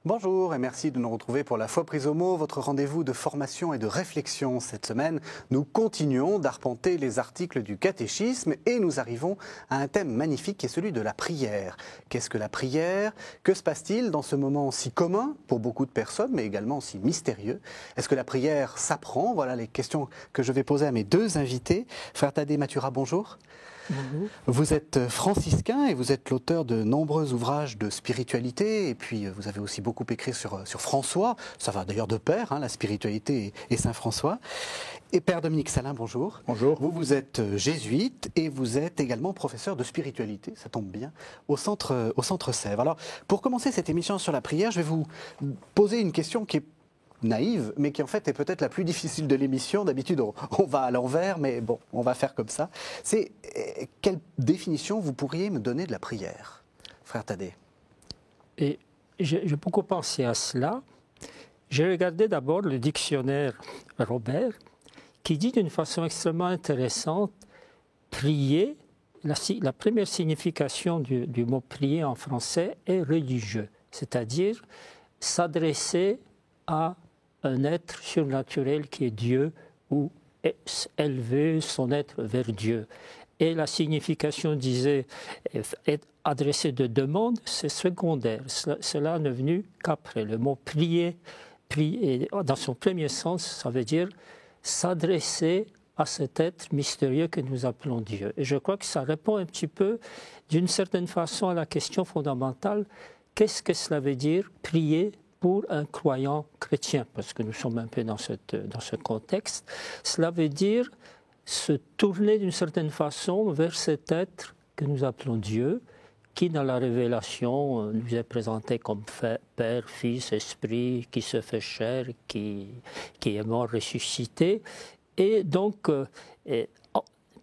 Bonjour et merci de nous retrouver pour La Foi prise au mot, votre rendez-vous de formation et de réflexion. Cette semaine, nous continuons d'arpenter les articles du catéchisme et nous arrivons à un thème magnifique qui est celui de la prière. Qu'est-ce que la prière? Que se passe-t-il dans ce moment si commun pour beaucoup de personnes, mais également si mystérieux? Est-ce que la prière s'apprend? Voilà les questions que je vais poser à mes deux invités. Frère Thaddée Mathura, bonjour. Bonjour. Vous êtes franciscain et vous êtes l'auteur de nombreux ouvrages de spiritualité et puis vous avez aussi beaucoup écrit sur François, ça va d'ailleurs de pair, la spiritualité et Saint François. Et Père Dominique Salin, bonjour. Bonjour. Vous êtes jésuite et vous êtes également professeur de spiritualité, ça tombe bien, au Centre Sèvres. Alors, pour commencer cette émission sur la prière, je vais vous poser une question qui est naïve, mais qui en fait est peut-être la plus difficile de l'émission. D'habitude, on va à l'envers, mais bon, on va faire comme ça. C'est quelle définition vous pourriez me donner de la prière, frère Thaddée? Et j'ai beaucoup pensé à cela. J'ai regardé d'abord le dictionnaire Robert, qui dit d'une façon extrêmement intéressante, prier, la première signification du mot prier en français est religieux, c'est-à-dire s'adresser à un être surnaturel qui est Dieu ou élever son être vers Dieu. Et la signification disait être adressé de demande, c'est secondaire. Cela n'est venu qu'après. Le mot prier, dans son premier sens, ça veut dire s'adresser à cet être mystérieux que nous appelons Dieu. Et je crois que ça répond un petit peu, d'une certaine façon, à la question fondamentale, qu'est-ce que cela veut dire prier pour un croyant chrétien, parce que nous sommes un peu dans ce contexte. Cela veut dire se tourner d'une certaine façon vers cet être que nous appelons Dieu, qui dans la révélation nous est présenté comme Père, Fils, Esprit, qui se fait chair, qui est mort, ressuscité. Et donc,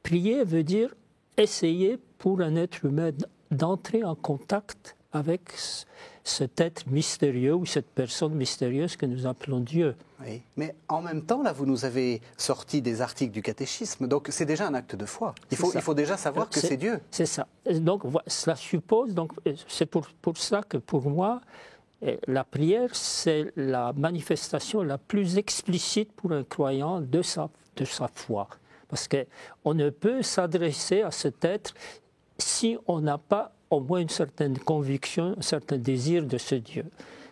prier veut dire essayer pour un être humain d'entrer en contact avec cet être mystérieux ou cette personne mystérieuse que nous appelons Dieu. Oui, mais en même temps, là, vous nous avez sorti des articles du catéchisme, donc c'est déjà un acte de foi. Il faut déjà savoir que c'est Dieu. C'est ça. Donc, cela suppose, c'est pour ça que pour moi, la prière, c'est la manifestation la plus explicite pour un croyant de sa foi. Parce qu'on ne peut s'adresser à cet être si on n'a pas au moins une certaine conviction, un certain désir de ce Dieu.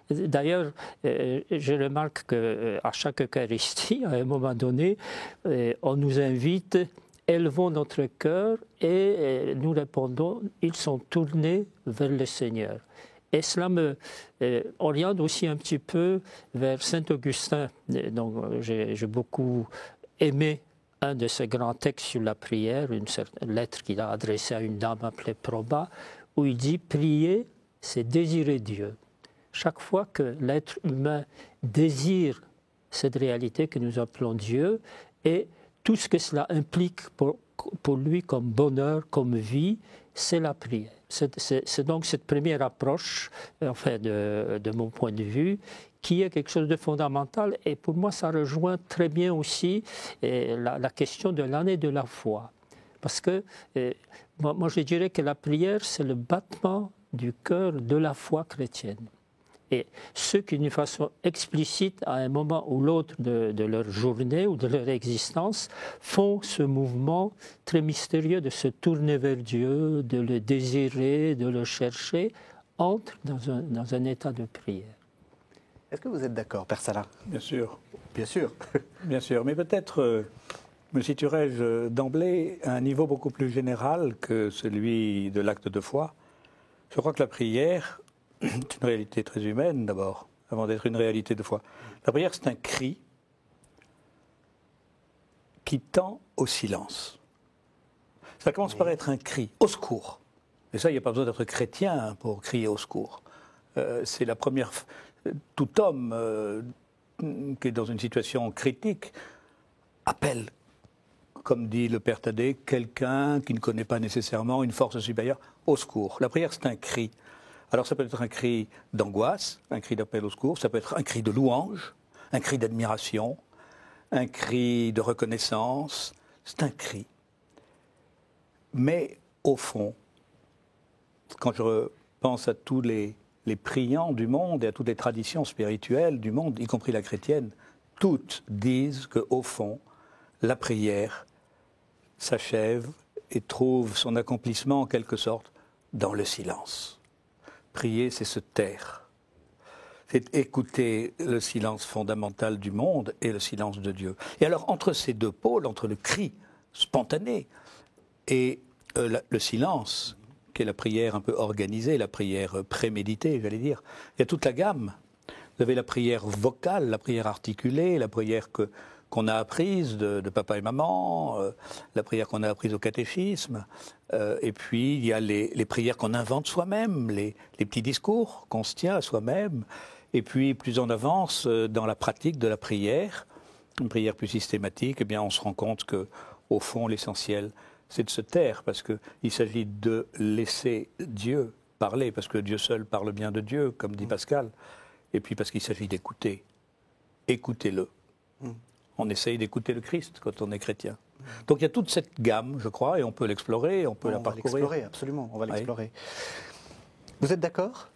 D'ailleurs, je remarque qu'à chaque Eucharistie, à un moment donné, on nous invite, élevons notre cœur et nous répondons, ils sont tournés vers le Seigneur. Et cela me oriente aussi un petit peu vers Saint Augustin. Donc, j'ai beaucoup aimé un de ses grands textes sur la prière, une lettre qu'il a adressée à une dame appelée Proba, où il dit « Prier, c'est désirer Dieu ». Chaque fois que l'être humain désire cette réalité que nous appelons Dieu, et tout ce que cela implique pour lui comme bonheur, comme vie, c'est la prière. C'est donc cette première approche, enfin de mon point de vue, qui est quelque chose de fondamental. Et pour moi, ça rejoint très bien aussi la question de l'année de la foi. Parce que moi, je dirais que la prière, c'est le battement du cœur de la foi chrétienne. Et ceux qui, d'une façon explicite, à un moment ou l'autre de leur journée ou de leur existence, font ce mouvement très mystérieux de se tourner vers Dieu, de le désirer, de le chercher, entrent dans un état de prière. Est-ce que vous êtes d'accord, Père Salin? Bien sûr. Bien sûr. Bien sûr, mais peut-être me situerai-je d'emblée à un niveau beaucoup plus général que celui de l'acte de foi. Je crois que la prière est une réalité très humaine d'abord, avant d'être une réalité de foi. La prière, c'est un cri qui tend au silence. Ça commence par être un cri, au secours. Et ça, il n'y a pas besoin d'être chrétien pour crier au secours. C'est la première... Tout homme qui est dans une situation critique appelle, comme dit le Père Thaddée, quelqu'un qui ne connaît pas nécessairement une force supérieure, au secours. La prière, c'est un cri. Alors ça peut être un cri d'angoisse, un cri d'appel au secours, ça peut être un cri de louange, un cri d'admiration, un cri de reconnaissance, c'est un cri. Mais au fond, quand je pense à tous les les priants du monde et à toutes les traditions spirituelles du monde, y compris la chrétienne, toutes disent qu'au fond, la prière s'achève et trouve son accomplissement en quelque sorte dans le silence. Prier, c'est se taire. C'est écouter le silence fondamental du monde et le silence de Dieu. Et alors, entre ces deux pôles, entre le cri spontané et le silence, qui est la prière un peu organisée, la prière préméditée, j'allais dire, il y a toute la gamme. Vous avez la prière vocale, la prière articulée, la prière qu'on a apprise de papa et maman, la prière qu'on a apprise au catéchisme, et puis il y a les prières qu'on invente soi-même, les petits discours qu'on se tient à soi-même, et puis plus on avance dans la pratique de la prière, une prière plus systématique, eh bien on se rend compte qu'au fond l'essentiel c'est de se taire, parce qu'il s'agit de laisser Dieu parler, parce que Dieu seul parle bien de Dieu, comme dit Pascal, et puis parce qu'il s'agit d'écouter. Écoutez-le. On essaye d'écouter le Christ quand on est chrétien. Donc il y a toute cette gamme, je crois, et on peut l'explorer, on peut la parcourir. On va l'explorer, absolument, on va l'explorer. Vous êtes d'accord ?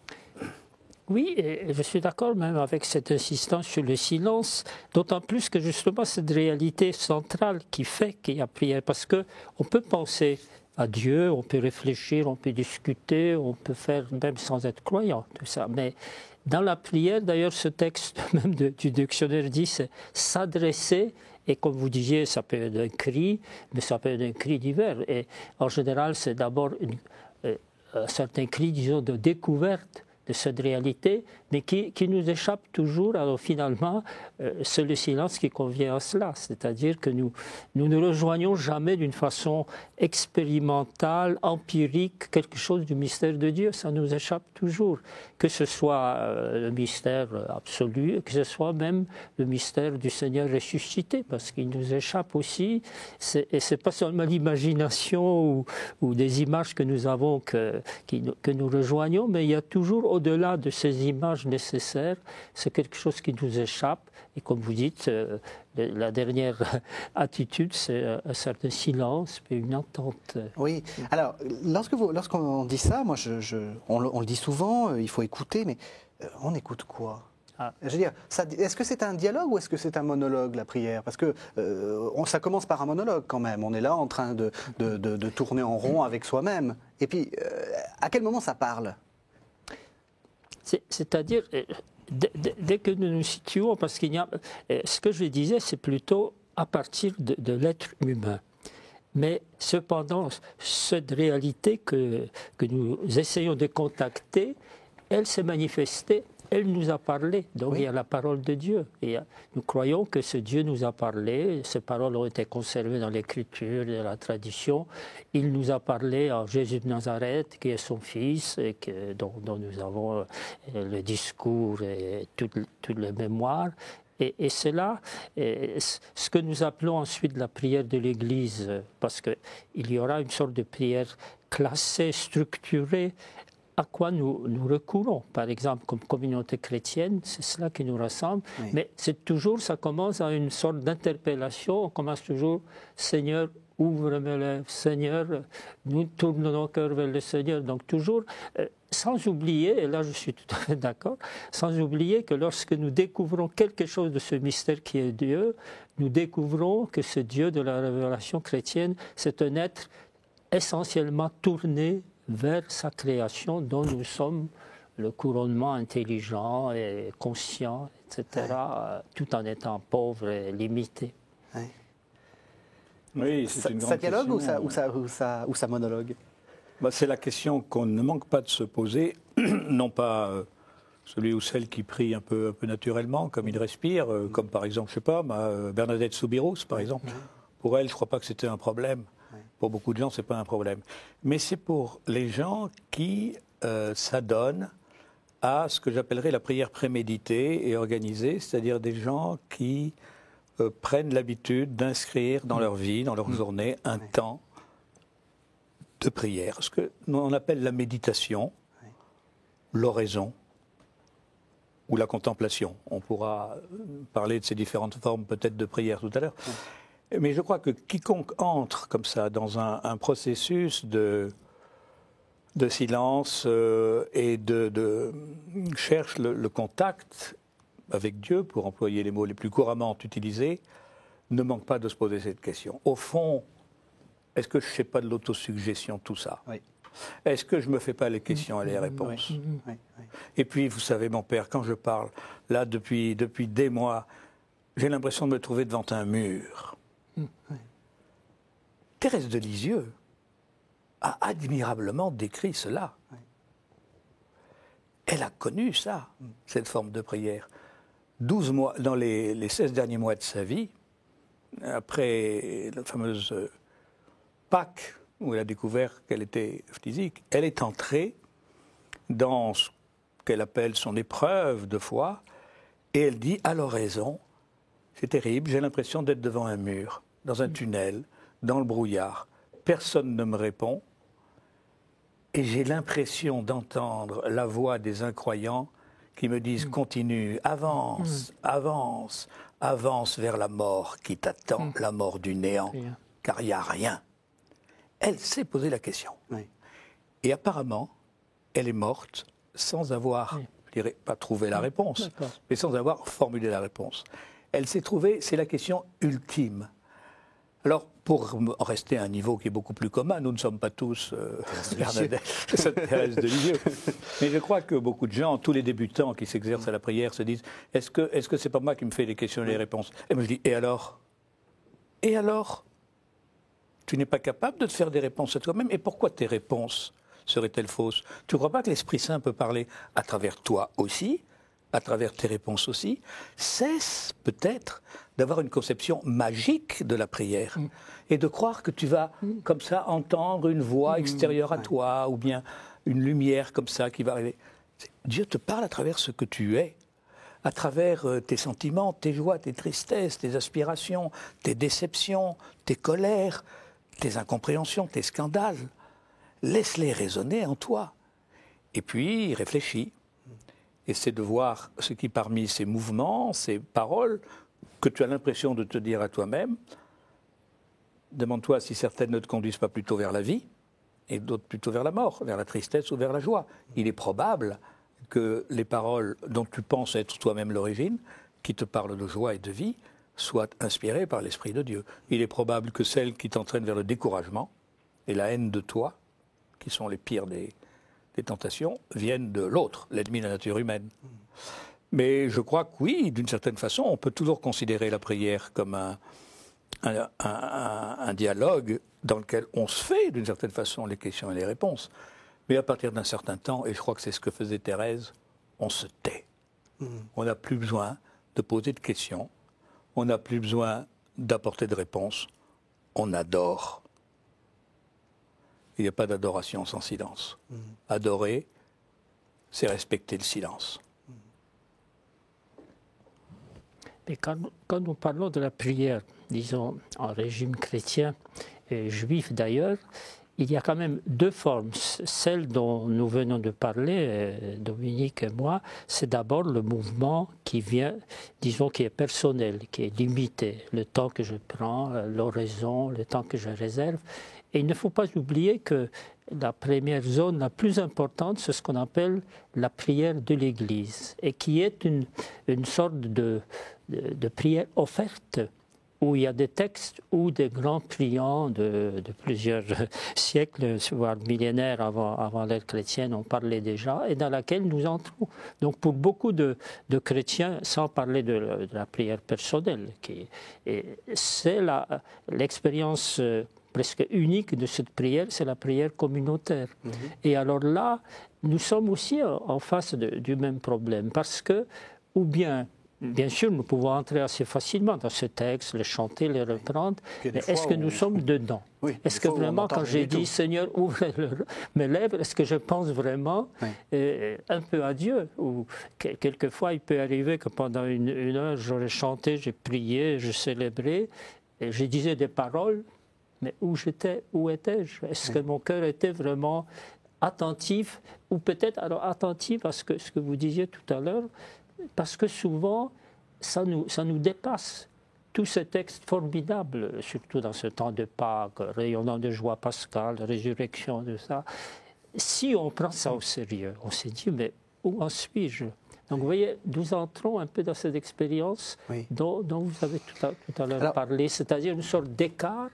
Oui, et je suis d'accord même avec cette insistance sur le silence, d'autant plus que justement cette réalité centrale qui fait qu'il y a prière, parce qu'on peut penser à Dieu, on peut réfléchir, on peut discuter, on peut faire même sans être croyant, tout ça, mais dans la prière, d'ailleurs ce texte même du dictionnaire dit c'est s'adresser, et comme vous disiez, ça peut être un cri, mais ça peut être un cri divers, et en général c'est d'abord un certain cri, disons, de découverte de cette réalité, mais qui nous échappe toujours. Alors finalement, c'est le silence qui convient à cela. C'est-à-dire que nous ne rejoignons jamais d'une façon expérimentale, empirique, quelque chose du mystère de Dieu. Ça nous échappe toujours. Que ce soit le mystère absolu, que ce soit même le mystère du Seigneur ressuscité, parce qu'il nous échappe aussi. Et ce n'est pas seulement l'imagination ou des images que nous avons que nous rejoignons, mais il y a toujours au-delà de ces images nécessaires, c'est quelque chose qui nous échappe. Et comme vous dites, la dernière attitude, c'est un certain silence, mais une entente. Oui. Alors, lorsqu'on dit ça, moi, on le dit souvent, il faut écouter, mais on écoute quoi ? Je veux dire, est-ce que c'est un dialogue ou est-ce que c'est un monologue, la prière ? Parce que ça commence par un monologue quand même. On est là en train de tourner en rond avec soi-même. Et puis, à quel moment ça parle ? C'est-à-dire, dès que nous nous situons, parce qu'il y a, ce que je disais, c'est plutôt à partir de l'être humain. Mais cependant, cette réalité que nous essayons de contacter, elle s'est manifestée, elle nous a parlé. Donc oui. Il y a la parole de Dieu. Et nous croyons que ce Dieu nous a parlé. Ces paroles ont été conservées dans l'Écriture, dans la tradition. Il nous a parlé en Jésus de Nazareth, qui est son Fils, et dont nous avons le discours et toute la mémoire. Et c'est là ce que nous appelons ensuite la prière de l'Église, parce qu'il y aura une sorte de prière classée, structurée, à quoi nous recourons. Par exemple, comme communauté chrétienne, c'est cela qui nous rassemble. Oui. Mais c'est toujours, ça commence à une sorte d'interpellation. On commence toujours, Seigneur, ouvre mes lèvres. Seigneur, nous tournons nos cœurs vers le Seigneur. Donc toujours, sans oublier, et là je suis tout à fait d'accord, sans oublier que lorsque nous découvrons quelque chose de ce mystère qui est Dieu, nous découvrons que ce Dieu de la révélation chrétienne, c'est un être essentiellement tourné vers sa création dont nous sommes le couronnement intelligent et conscient, etc., tout en étant pauvre et limité. Oui, c'est une grande ça dialogue question. ou ça monologue ? C'est la question qu'on ne manque pas de se poser, non pas celui ou celle qui prie un peu naturellement, comme il respire, comme par exemple, je sais pas, Bernadette Soubirous, par exemple. Pour elle, je ne crois pas que c'était un problème. Pour beaucoup de gens, ce n'est pas un problème. Mais c'est pour les gens qui s'adonnent à ce que j'appellerais la prière préméditée et organisée, c'est-à-dire des gens qui prennent l'habitude d'inscrire dans leur vie, dans leur journée, un temps de prière. Ce que l'on appelle la méditation, l'oraison ou la contemplation. On pourra parler de ces différentes formes peut-être de prière tout à l'heure. Mais je crois que quiconque entre comme ça dans un processus de de silence et cherche le contact avec Dieu, pour employer les mots les plus couramment utilisés, ne manque pas de se poser cette question. Au fond, est-ce que je ne fais pas de l'autosuggestion, tout ça? Oui. Est-ce que je ne me fais pas les questions et les réponses? Oui, oui. Et puis, vous savez, mon père, quand je parle, là, depuis des mois, j'ai l'impression de me trouver devant un mur. Oui. Thérèse de Lisieux a admirablement décrit cela. Oui. Elle a connu ça, cette forme de prière. 12 mois, dans les 16 derniers mois de sa vie, après la fameuse Pâques, où elle a découvert qu'elle était phtisique, elle est entrée dans ce qu'elle appelle son épreuve de foi, et elle dit à l'oraison, c'est terrible, j'ai l'impression d'être devant un mur, dans un tunnel, dans le brouillard. Personne ne me répond, et j'ai l'impression d'entendre la voix des incroyants qui me disent continue, avance, avance, avance vers la mort qui t'attend, la mort du néant, car il n'y a rien. Elle s'est posé la question. Oui. Et apparemment, elle est morte sans avoir, je dirais, pas trouvé la réponse, mais sans avoir formulé la réponse. Elle s'est trouvée, c'est la question ultime. Alors, pour en rester à un niveau qui est beaucoup plus commun, nous ne sommes pas tous Bernadette, Thérèse de Lisieux. Mais je crois que beaucoup de gens, tous les débutants qui s'exercent à la prière, se disent est-ce que c'est pas moi qui me fais les questions et les réponses? Et moi je dis et alors? Et alors? Tu n'es pas capable de te faire des réponses à toi-même. Et pourquoi tes réponses seraient-elles fausses? Tu ne crois pas que l'Esprit Saint peut parler à travers toi aussi, à travers tes réponses aussi? Cesse peut-être d'avoir une conception magique de la prière et de croire que tu vas comme ça entendre une voix extérieure à toi ou bien une lumière comme ça qui va arriver. Dieu te parle à travers ce que tu es, à travers tes sentiments, tes joies, tes tristesses, tes aspirations, tes déceptions, tes colères, tes incompréhensions, tes scandales. Laisse-les résonner en toi. Et puis, réfléchis. Essaie de voir ce qui, parmi ces mouvements, ces paroles, que tu as l'impression de te dire à toi-même, demande-toi si certaines ne te conduisent pas plutôt vers la vie, et d'autres plutôt vers la mort, vers la tristesse ou vers la joie. Il est probable que les paroles dont tu penses être toi-même l'origine, qui te parlent de joie et de vie, soient inspirées par l'Esprit de Dieu. Il est probable que celles qui t'entraînent vers le découragement et la haine de toi, qui sont les pires des tentations, viennent de l'autre, l'ennemi de la nature humaine. Mais je crois que oui, d'une certaine façon, on peut toujours considérer la prière comme un dialogue dans lequel on se fait, d'une certaine façon, les questions et les réponses. Mais à partir d'un certain temps, et je crois que c'est ce que faisait Thérèse, on se tait. On n'a plus besoin de poser de questions, on n'a plus besoin d'apporter de réponses, on adore. Il n'y a pas d'adoration sans silence. Adorer, c'est respecter le silence. Mais quand nous parlons de la prière, disons, en régime chrétien et juif d'ailleurs, il y a quand même deux formes. Celle dont nous venons de parler, Dominique et moi, c'est d'abord le mouvement qui vient, disons, qui est personnel, qui est limité. Le temps que je prends, l'oraison, le temps que je réserve. Et il ne faut pas oublier que la première zone la plus importante, c'est ce qu'on appelle la prière de l'Église, et qui est une sorte de prière offerte, où il y a des textes où des grands priants de plusieurs siècles, voire millénaires avant l'ère chrétienne, ont parlé déjà, et dans laquelle nous entrons. Donc pour beaucoup de chrétiens, sans parler de la prière personnelle, c'est l'expérience presque unique de cette prière, c'est la prière communautaire. Et alors là, nous sommes aussi en face du même problème, parce que, ou bien sûr, nous pouvons entrer assez facilement dans ce texte, le chanter, le reprendre, mais est-ce que nous sommes dedans? Est-ce que vraiment, quand j'ai dit « Seigneur, ouvre mes lèvres », est-ce que je pense vraiment un peu à Dieu? Ou quelquefois, il peut arriver que pendant une heure, j'aurais chanté, j'ai prié, je célébrais, et je disais des paroles, mais où étais-je? Est-ce que mon cœur était vraiment attentif? Ou peut-être alors attentif à ce que vous disiez tout à l'heure, parce que souvent, ça nous dépasse. Tous ces textes formidables, surtout dans ce temps de Pâques, rayonnant de joie pascale, résurrection, de ça, si on prend ça au sérieux, on s'est dit, mais où en suis-je? Donc vous voyez, nous entrons un peu dans cette expérience dont vous avez tout à l'heure parlé, c'est-à-dire une sorte d'écart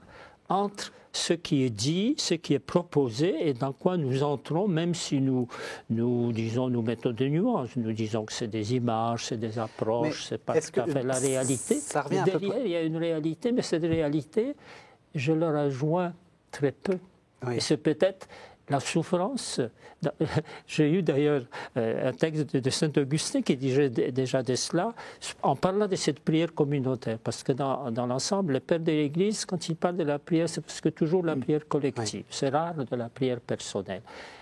entre ce qui est dit, ce qui est proposé et dans quoi nous entrons, même si nous mettons des nuances, nous disons que c'est des images, c'est des approches, c'est pas tout à fait la réalité. Derrière, il y a une réalité, mais cette réalité, je la rejoins très peu. Et c'est peut-être la souffrance. J'ai eu d'ailleurs un texte de Saint-Augustin qui disait déjà de cela, en parlant de cette prière communautaire, parce que dans l'ensemble, le Père de l'Église, quand il parle de la prière, c'est parce que toujours la prière collective. C'est rare de la prière personnelle.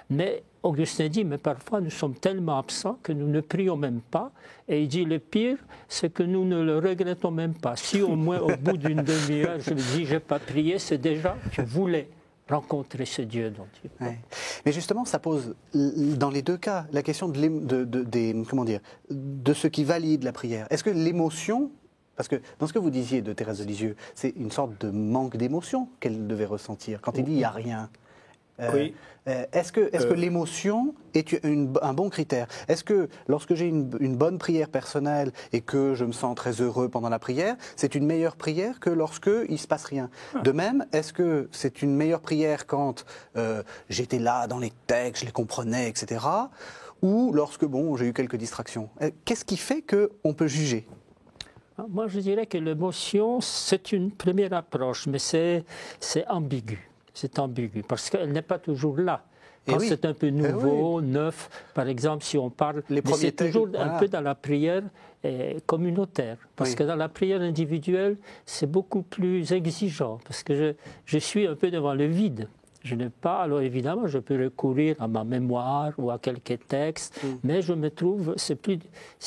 Mais Augustin dit, mais parfois nous sommes tellement absents que nous ne prions même pas. Et il dit, le pire, c'est que nous ne le regrettons même pas. Si au moins au bout d'une demi-heure, je me dis, je n'ai pas prié, c'est déjà que je voulais rencontrer ce Dieu dont tu parles. Mais justement, ça pose, dans les deux cas, la question de ce qui valide la prière. Est-ce que l'émotion, parce que dans ce que vous disiez de Thérèse de Lisieux, c'est une sorte de manque d'émotion qu'elle devait ressentir. Quand il dit « il n'y a rien », est-ce que l'émotion est un bon critère? Est-ce que lorsque j'ai une bonne prière personnelle et que je me sens très heureux pendant la prière, c'est une meilleure prière que lorsque il ne se passe rien? De même, est-ce que c'est une meilleure prière quand j'étais là dans les textes, je les comprenais, etc. ou lorsque j'ai eu quelques distractions? Qu'est-ce qui fait qu'on peut juger? Moi, je dirais que l'émotion, c'est une première approche, mais c'est ambigu. C'est ambigu, parce qu'elle n'est pas toujours là. Quand c'est un peu nouveau, neuf, par exemple, si on parle... C'est toujours un peu dans la prière communautaire. Parce que dans la prière individuelle, c'est beaucoup plus exigeant. Parce que je suis un peu devant le vide. Je n'ai pas... Alors évidemment, je peux recourir à ma mémoire ou à quelques textes, mais je me trouve...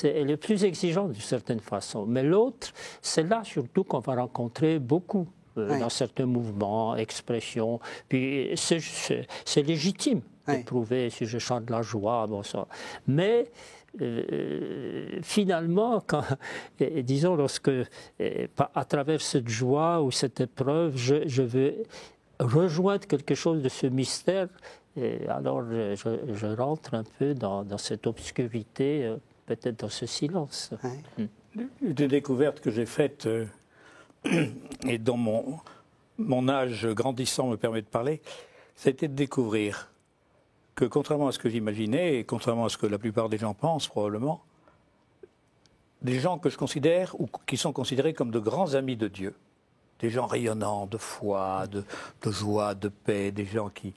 Elle est plus exigeante d'une certaine façon. Mais l'autre, c'est là surtout qu'on va rencontrer beaucoup. Dans certains mouvements, expressions. Puis c'est légitime d'éprouver si je chante la joie. Mais finalement, disons, lorsque, à travers cette joie ou cette épreuve, je veux rejoindre quelque chose de ce mystère, alors je rentre un peu dans cette obscurité, peut-être dans ce silence. Une découverte que j'ai faite... et dont mon âge grandissant me permet de parler, c'était de découvrir que, contrairement à ce que j'imaginais, et contrairement à ce que la plupart des gens pensent probablement, des gens que je considère, ou qui sont considérés comme de grands amis de Dieu, des gens rayonnants de foi, de joie, de paix, des gens qui...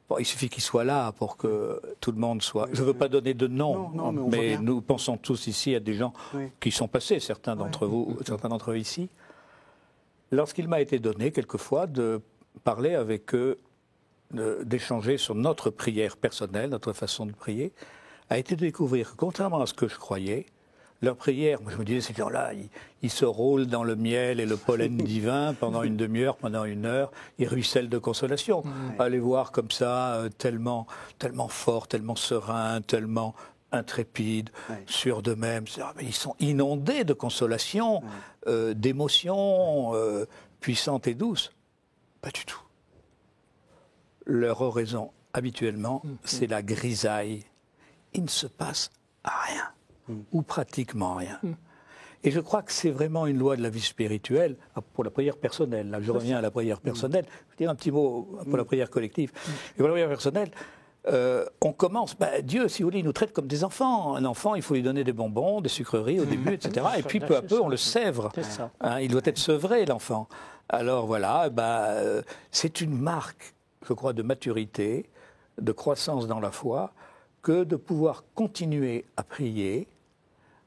Bon, il suffit qu'ils soient là pour que tout le monde soit... Je ne veux pas donner de nom, mais nous pensons tous ici à des gens qui sont passés, certains d'entre vous ici. Lorsqu'il m'a été donné, quelquefois, de parler avec eux, d'échanger sur notre prière personnelle, notre façon de prier, a été de découvrir que, contrairement à ce que je croyais, leur prière, moi je me disais, ces gens-là, ils se roulent dans le miel et le pollen divin pendant une demi-heure, pendant une heure, ils ruissellent de consolation. Allez voir comme ça, tellement fort, tellement serein, tellement intrépides, sûrs d'eux-mêmes. Ils sont inondés de consolation, d'émotions puissantes et douces. Pas du tout. Leur oraison, habituellement, c'est la grisaille. Il ne se passe rien, ou pratiquement rien. Et je crois que c'est vraiment une loi de la vie spirituelle, pour la prière personnelle. Là, je reviens à la prière personnelle. Je vais dire un petit mot pour la prière collective. Et pour la prière personnelle, on commence, Dieu, si vous voulez, il nous traite comme des enfants. Un enfant, il faut lui donner des bonbons, des sucreries au début, etc. Et puis peu à peu, on le sèvre. Il doit être sevré, l'enfant. Alors voilà, c'est une marque, je crois, de maturité, de croissance dans la foi, que de pouvoir continuer à prier,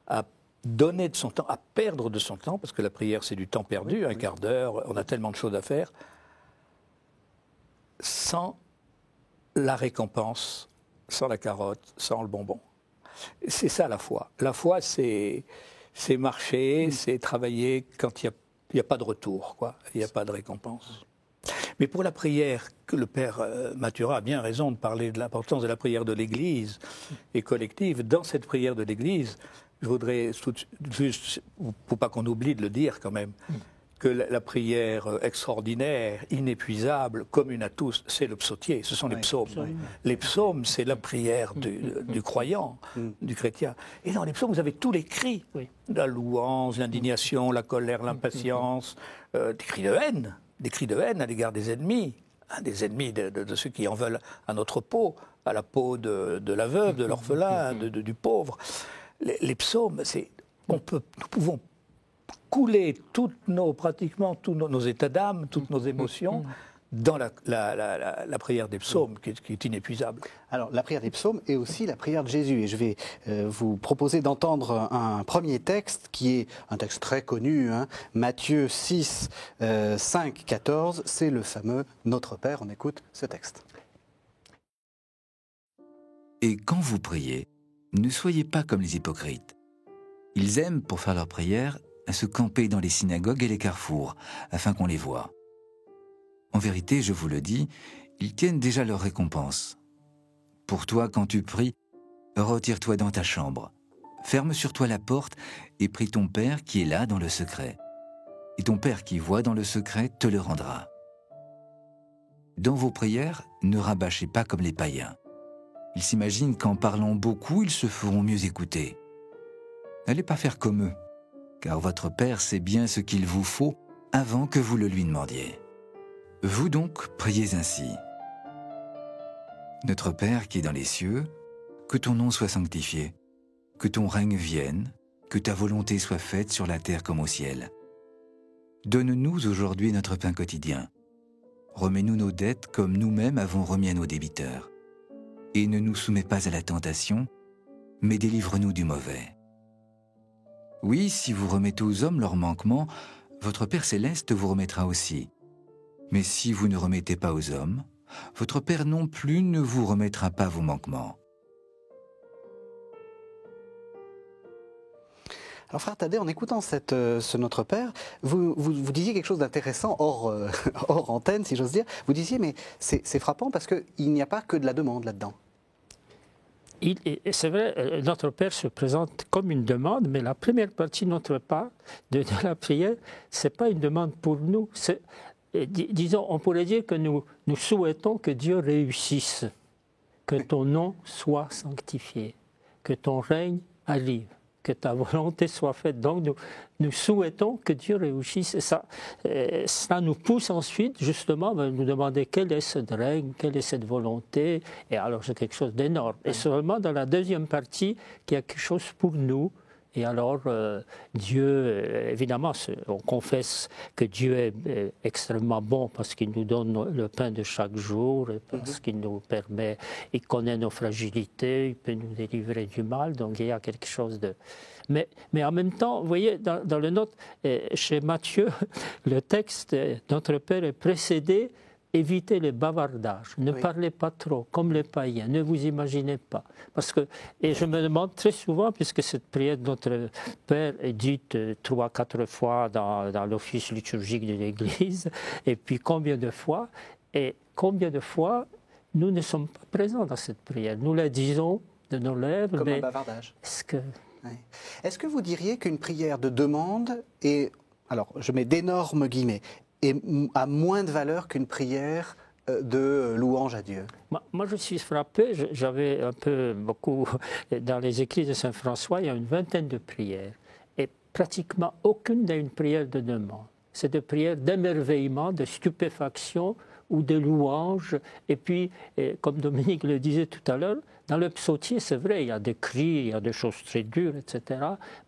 à donner de son temps, à perdre de son temps, parce que la prière, c'est du temps perdu, un quart d'heure, on a tellement de choses à faire, sans la récompense, sans la carotte, sans le bonbon. C'est ça la foi. La foi, c'est marcher, c'est travailler quand il n'y a pas de retour, quoi. Il n'y a pas de récompense. Mais pour la prière, que le Père Mathurin a bien raison de parler de l'importance de la prière de l'Église et collective. Dans cette prière de l'Église, je voudrais juste, pour pas qu'on oublie de le dire quand même, que la prière extraordinaire, inépuisable, commune à tous, c'est le psautier, ce sont les psaumes. Les psaumes, c'est la prière du croyant, du chrétien. Et dans les psaumes, vous avez tous les cris, la louange, l'indignation, la colère, l'impatience, des cris de haine à l'égard des ennemis, des ennemis de ceux qui en veulent à notre peau, à la peau de la veuve, de l'orphelin, du pauvre. Les psaumes, nous pouvons couler pratiquement tous nos états d'âme, toutes nos émotions dans la prière des psaumes, qui est inépuisable. Alors, la prière des psaumes est aussi la prière de Jésus. Et je vais vous proposer d'entendre un premier texte, qui est un texte très connu, Matthieu 6, 5, 14. C'est le fameux « Notre Père ». On écoute ce texte. Et quand vous priez, ne soyez pas comme les hypocrites. Ils aiment, pour faire leur prière, à se camper dans les synagogues et les carrefours, afin qu'on les voie. En vérité, je vous le dis, ils tiennent déjà leur récompense. Pour toi, quand tu pries, retire-toi dans ta chambre, ferme sur toi la porte et prie ton Père qui est là dans le secret. Et ton Père qui voit dans le secret te le rendra. Dans vos prières, ne rabâchez pas comme les païens. Ils s'imaginent qu'en parlant beaucoup, ils se feront mieux écouter. N'allez pas faire comme eux, car votre Père sait bien ce qu'il vous faut avant que vous le lui demandiez. Vous donc, priez ainsi. Notre Père qui est dans les cieux, que ton nom soit sanctifié, que ton règne vienne, que ta volonté soit faite sur la terre comme au ciel. Donne-nous aujourd'hui notre pain quotidien. Remets-nous nos dettes comme nous-mêmes avons remis à nos débiteurs. Et ne nous soumets pas à la tentation, mais délivre-nous du mauvais. Oui, si vous remettez aux hommes leurs manquements, votre Père céleste vous remettra aussi. Mais si vous ne remettez pas aux hommes, votre Père non plus ne vous remettra pas vos manquements. Alors, frère Thaddée, en écoutant ce Notre Père, vous disiez quelque chose d'intéressant, hors antenne, si j'ose dire. Vous disiez, mais c'est frappant parce qu'il n'y a pas que de la demande là-dedans. C'est vrai, notre Père se présente comme une demande, mais la première partie de notre part, de la prière, ce n'est pas une demande pour nous. Disons, on pourrait dire que nous souhaitons que Dieu réussisse, que ton nom soit sanctifié, que ton règne arrive, que ta volonté soit faite. Donc nous souhaitons que Dieu réussisse. Et ça nous pousse ensuite justement à nous demander quel est ce règne, quelle est cette volonté. Et alors c'est quelque chose d'énorme. Et seulement dans la deuxième partie qu'il y a quelque chose pour nous. Et alors, Dieu, évidemment, on confesse que Dieu est extrêmement bon parce qu'il nous donne le pain de chaque jour, et parce qu'il nous permet, il connaît nos fragilités, il peut nous délivrer du mal, donc il y a quelque chose de... Mais en même temps, vous voyez, dans le nôtre, chez Matthieu, le texte, notre Père est précédé. Évitez les bavardages, ne parlez pas trop, comme les païens, ne vous imaginez pas. Et je me demande très souvent, puisque cette prière de notre Père est dite 3-4 fois dans l'office liturgique de l'Église, et puis combien de fois nous ne sommes pas présents dans cette prière. Nous la disons de nos lèvres, comme mais un bavardage. Est-ce que vous diriez qu'une prière de demande est, alors je mets d'énormes guillemets, a moins de valeur qu'une prière de louange à Dieu? Moi, je suis frappé. J'avais beaucoup dans les écrits de Saint François, il y a une vingtaine de prières. Et pratiquement aucune n'a une prière de demande. C'est des prières d'émerveillement, de stupéfaction ou de louange. Et puis, comme Dominique le disait tout à l'heure, dans le psautier, c'est vrai, il y a des cris, il y a des choses très dures, etc.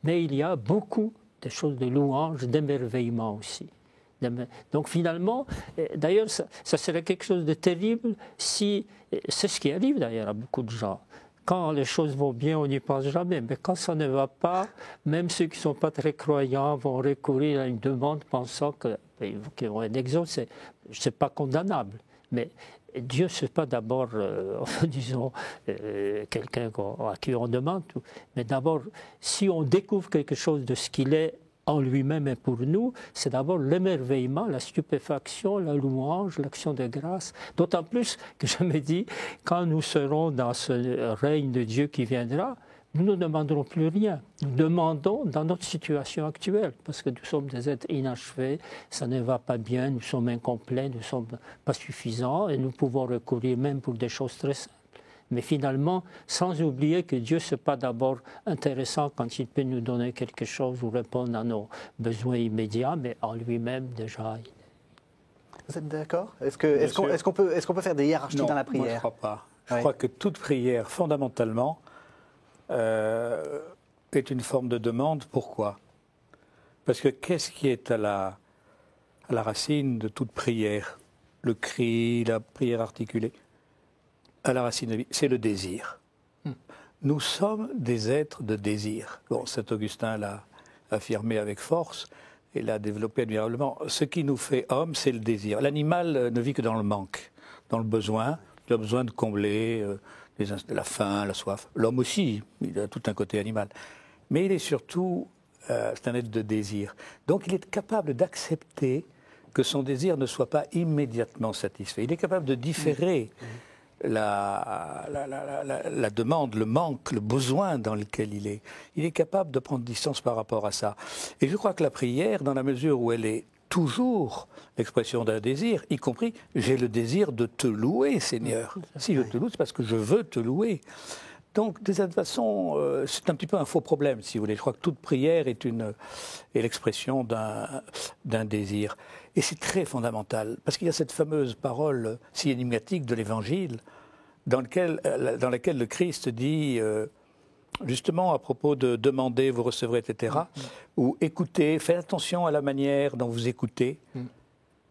Mais il y a beaucoup de choses de louange, d'émerveillement aussi. Donc finalement, d'ailleurs, ça serait quelque chose de terrible si, c'est ce qui arrive d'ailleurs à beaucoup de gens. Quand les choses vont bien, on n'y pense jamais, mais quand ça ne va pas, même ceux qui ne sont pas très croyants vont recourir à une demande pensant qu'ils ont un exode, c'est pas condamnable. Mais Dieu, ce n'est pas d'abord, disons, quelqu'un à qui on demande, mais d'abord, si on découvre quelque chose de ce qu'il est, en lui-même et pour nous, c'est d'abord l'émerveillement, la stupéfaction, la louange, l'action de grâce. D'autant plus que je me dis, quand nous serons dans ce règne de Dieu qui viendra, nous ne demanderons plus rien. Nous demandons dans notre situation actuelle, parce que nous sommes des êtres inachevés, ça ne va pas bien, nous sommes incomplets, nous ne sommes pas suffisants, et nous pouvons recourir même pour des choses très simples. Mais finalement, sans oublier que Dieu, ce n'est pas d'abord intéressant quand il peut nous donner quelque chose ou répondre à nos besoins immédiats, mais en lui-même déjà. Vous êtes d'accord? Est-ce qu'on peut faire des hiérarchies dans la prière? Moi, je ne crois pas. Je crois que toute prière, fondamentalement, est une forme de demande. Pourquoi? Parce que qu'est-ce qui est à la racine de toute prière? Le cri, la prière articulée. À la racine de la vie, c'est le désir. Nous sommes des êtres de désir. Bon, saint Augustin l'a affirmé avec force et l'a développé admirablement. Ce qui nous fait hommes, c'est le désir. L'animal ne vit que dans le manque, dans le besoin. Il a besoin de combler la faim, la soif. L'homme aussi, il a tout un côté animal. Mais il est surtout, c'est un être de désir. Donc il est capable d'accepter que son désir ne soit pas immédiatement satisfait. Il est capable de différer la demande, le manque, le besoin dans lequel il est. Il est capable de prendre distance par rapport à ça. Et je crois que la prière, dans la mesure où elle est toujours l'expression d'un désir, y compris « j'ai le désir de te louer, Seigneur ». Si je te loue, c'est parce que je veux te louer. Donc, de cette façon, c'est un petit peu un faux problème, si vous voulez. Je crois que toute prière est l'expression d'un désir. Et c'est très fondamental, parce qu'il y a cette fameuse parole si énigmatique de l'Évangile, dans laquelle le Christ dit, justement à propos de demander, vous recevrez, etc., ou écoutez, faites attention à la manière dont vous écoutez,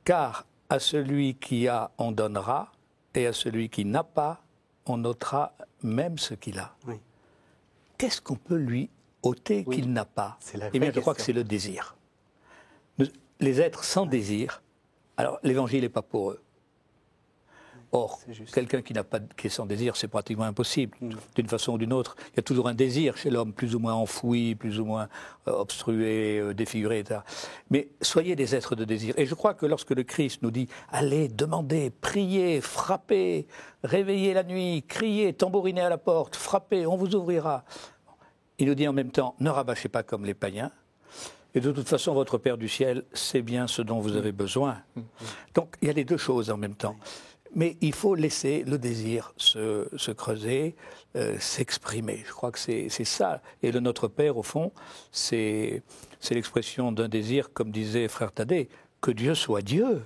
car à celui qui a, on donnera, et à celui qui n'a pas, on ôtera même ce qu'il a. Oui. Qu'est-ce qu'on peut lui ôter qu'il n'a pas? Eh bien, je crois que c'est le désir. Les êtres sans désir, alors l'évangile n'est pas pour eux. Or, quelqu'un qui est sans désir, c'est pratiquement impossible, d'une façon ou d'une autre. Il y a toujours un désir chez l'homme, plus ou moins enfoui, plus ou moins obstrué, défiguré, etc. Mais soyez des êtres de désir. Et je crois que lorsque le Christ nous dit « Allez, demandez, priez, frappez, réveillez la nuit, criez, tambourinez à la porte, frappez, on vous ouvrira », il nous dit en même temps « Ne rabâchez pas comme les païens ». Et de toute façon, votre Père du ciel sait bien ce dont vous avez besoin. Donc, il y a les deux choses en même temps. Mais il faut laisser le désir se creuser, s'exprimer. Je crois que c'est ça. Et le Notre Père, au fond, c'est l'expression d'un désir, comme disait Frère Thaddée, que Dieu soit Dieu.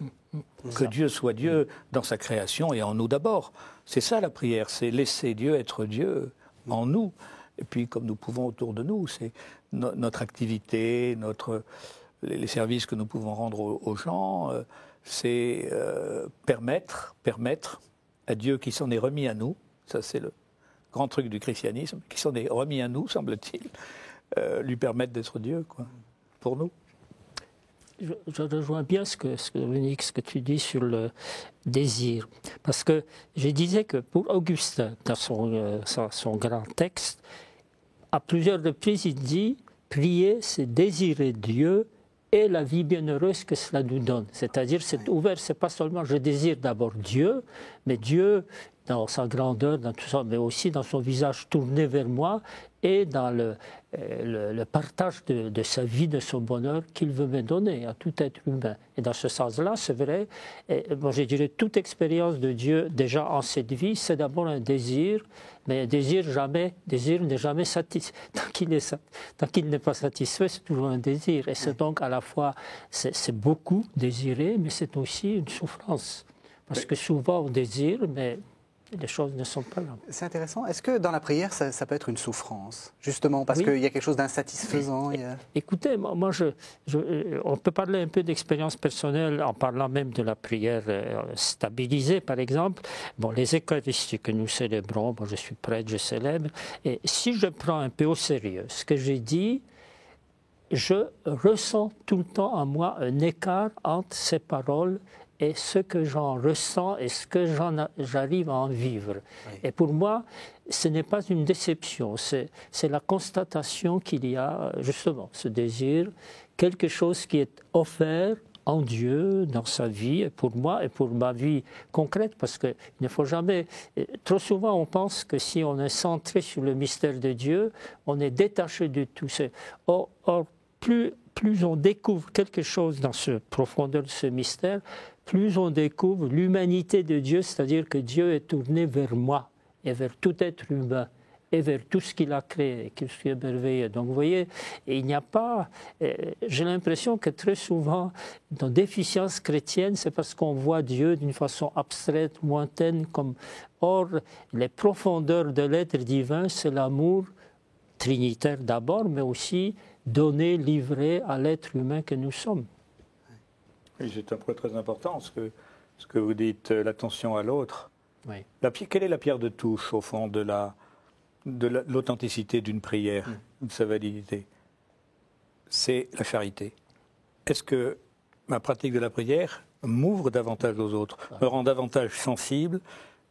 Que Dieu soit Dieu dans sa création et en nous d'abord. C'est ça la prière, c'est laisser Dieu être Dieu en nous. Et puis, comme nous pouvons autour de nous, c'est notre activité, les services que nous pouvons rendre aux gens, c'est permettre à Dieu qui s'en est remis à nous, ça c'est le grand truc du christianisme, qui s'en est remis à nous, semble-t-il, lui permettre d'être Dieu, quoi, pour nous. Je rejoins bien Dominique, ce que tu dis sur le désir. Parce que je disais que pour Augustin, dans son grand texte, à plusieurs reprises, il dit « Prier, c'est désirer Dieu et la vie bienheureuse que cela nous donne. » C'est-à-dire, c'est ouvert, c'est pas seulement « je désire d'abord Dieu », mais Dieu dans sa grandeur, dans tout ça, mais aussi dans son visage tourné vers moi et dans le partage de sa vie, de son bonheur qu'il veut me donner à tout être humain. Et dans ce sens-là, c'est vrai, moi je dirais toute expérience de Dieu déjà en cette vie, c'est d'abord un désir, mais un désir n'est jamais satisfait. Tant qu'il n'est pas satisfait, c'est toujours un désir. Et c'est donc à la fois, c'est beaucoup désirer, mais c'est aussi une souffrance. Parce que souvent on désire, mais les choses ne sont pas là. C'est intéressant. Est-ce que dans la prière, ça peut être une souffrance? Justement, parce qu'il y a quelque chose d'insatisfaisant. Écoutez, moi, on peut parler un peu d'expérience personnelle en parlant même de la prière stabilisée, par exemple. Bon, les Eucharisties que nous célébrons, bon, je suis prêtre, je célèbre. Et si je prends un peu au sérieux ce que j'ai dit, je ressens tout le temps en moi un écart entre ces paroles et ce que j'en ressens et ce que j'arrive à en vivre. Oui. Et pour moi, ce n'est pas une déception, c'est la constatation qu'il y a justement ce désir, quelque chose qui est offert en Dieu, dans sa vie, pour moi et pour ma vie concrète, parce qu'il ne faut jamais... Trop souvent, on pense que si on est centré sur le mystère de Dieu, on est détaché de tout ça. Or plus on découvre quelque chose dans ce profondeur de ce mystère, plus on découvre l'humanité de Dieu, c'est-à-dire que Dieu est tourné vers moi et vers tout être humain et vers tout ce qu'il a créé, tout ce qui est merveilleux. Donc vous voyez, il n'y a pas... J'ai l'impression que très souvent, nos déficiences chrétiennes, c'est parce qu'on voit Dieu d'une façon abstraite, lointaine. Or, les profondeurs de l'être divin, c'est l'amour trinitaire d'abord, mais aussi donné, livré à l'être humain que nous sommes. Oui, c'est un point très important, ce que vous dites, l'attention à l'autre. Oui. Quelle est la pierre de touche, au fond, de l'authenticité d'une prière, de sa validité? C'est la charité. Est-ce que ma pratique de la prière m'ouvre davantage aux autres, me rend davantage sensible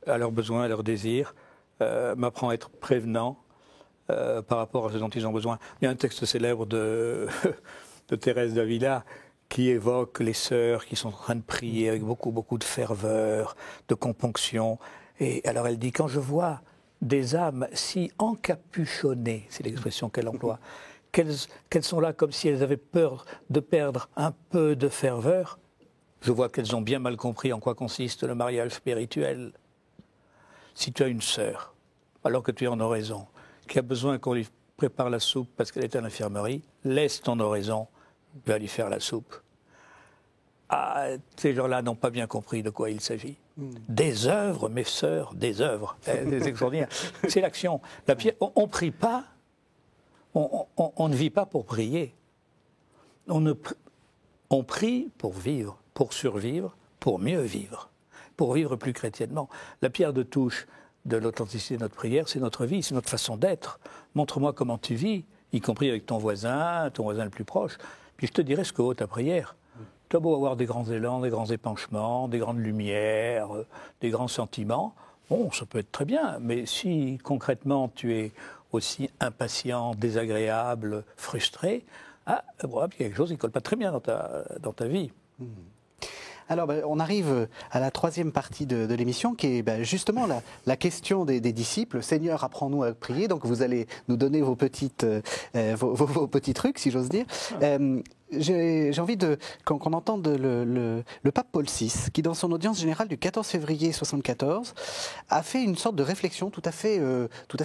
à leurs besoins, à leurs désirs, m'apprend à être prévenant par rapport à ce dont ils ont besoin? Il y a un texte célèbre de Thérèse d'Avila qui évoque les sœurs qui sont en train de prier avec beaucoup, beaucoup de ferveur, de componction. Et alors elle dit, quand je vois des âmes si encapuchonnées, c'est l'expression qu'elle emploie, qu'elles sont là comme si elles avaient peur de perdre un peu de ferveur, je vois qu'elles ont bien mal compris en quoi consiste le mariage spirituel. Si tu as une sœur, alors que tu es en oraison, qui a besoin qu'on lui prépare la soupe parce qu'elle est à l'infirmerie, laisse ton oraison, va lui faire la soupe. Ah, ces gens-là n'ont pas bien compris de quoi il s'agit. Des œuvres, mes sœurs, des œuvres. C'est extraordinaire. C'est l'action. On ne prie pas, on ne vit pas pour prier. On prie pour vivre, pour survivre, pour mieux vivre, pour vivre plus chrétiennement. La pierre de touche de l'authenticité de notre prière, c'est notre vie, c'est notre façon d'être. Montre-moi comment tu vis, y compris avec ton voisin le plus proche. Puis je te dirai ce que vaut ta prière. Tu as beau avoir des grands élans, des grands épanchements, des grandes lumières, des grands sentiments, bon, ça peut être très bien, mais si concrètement tu es aussi impatient, désagréable, frustré, voilà, il y a quelque chose qui ne colle pas très bien dans ta vie. Alors, on arrive à la troisième partie de l'émission, qui est justement la question des disciples. Seigneur, apprends-nous à prier. Donc, vous allez nous donner vos petits trucs, si j'ose dire. J'ai envie qu'on entende le pape Paul VI, qui, dans son audience générale du 14 février 1974, a fait une sorte de réflexion tout à fait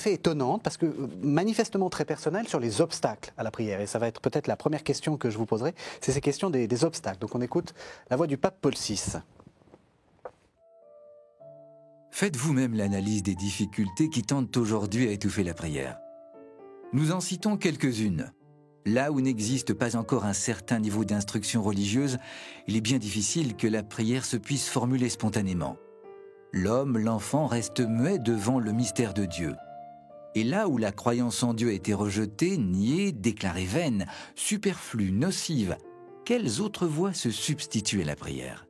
étonnante, parce que manifestement très personnelle, sur les obstacles à la prière. Et ça va être peut-être la première question que je vous poserai, c'est ces questions des obstacles. Donc on écoute la voix du pape Paul VI. Faites vous-même l'analyse des difficultés qui tentent aujourd'hui à étouffer la prière. Nous en citons quelques-unes. Là où n'existe pas encore un certain niveau d'instruction religieuse, il est bien difficile que la prière se puisse formuler spontanément. L'homme, l'enfant, reste muet devant le mystère de Dieu. Et là où la croyance en Dieu a été rejetée, niée, déclarée vaine, superflue, nocive, quelles autres voies se substituent à la prière ?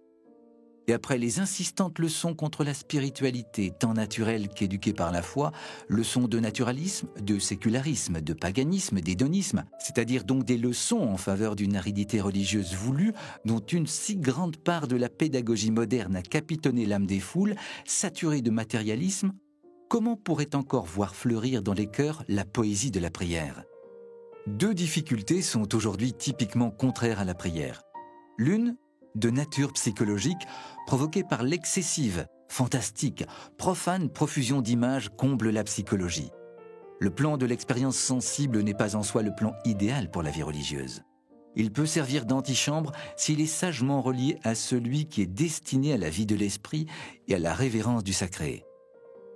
Et après les insistantes leçons contre la spiritualité, tant naturelle qu'éduquée par la foi, leçons de naturalisme, de sécularisme, de paganisme, d'hédonisme, c'est-à-dire donc des leçons en faveur d'une aridité religieuse voulue, dont une si grande part de la pédagogie moderne a capitonné l'âme des foules, saturée de matérialisme, comment pourrait encore voir fleurir dans les cœurs la poésie de la prière ? Deux difficultés sont aujourd'hui typiquement contraires à la prière. L'une, de nature psychologique, provoquée par l'excessive, fantastique, profane profusion d'images comble la psychologie. Le plan de l'expérience sensible n'est pas en soi le plan idéal pour la vie religieuse. Il peut servir d'antichambre s'il est sagement relié à celui qui est destiné à la vie de l'esprit et à la révérence du sacré.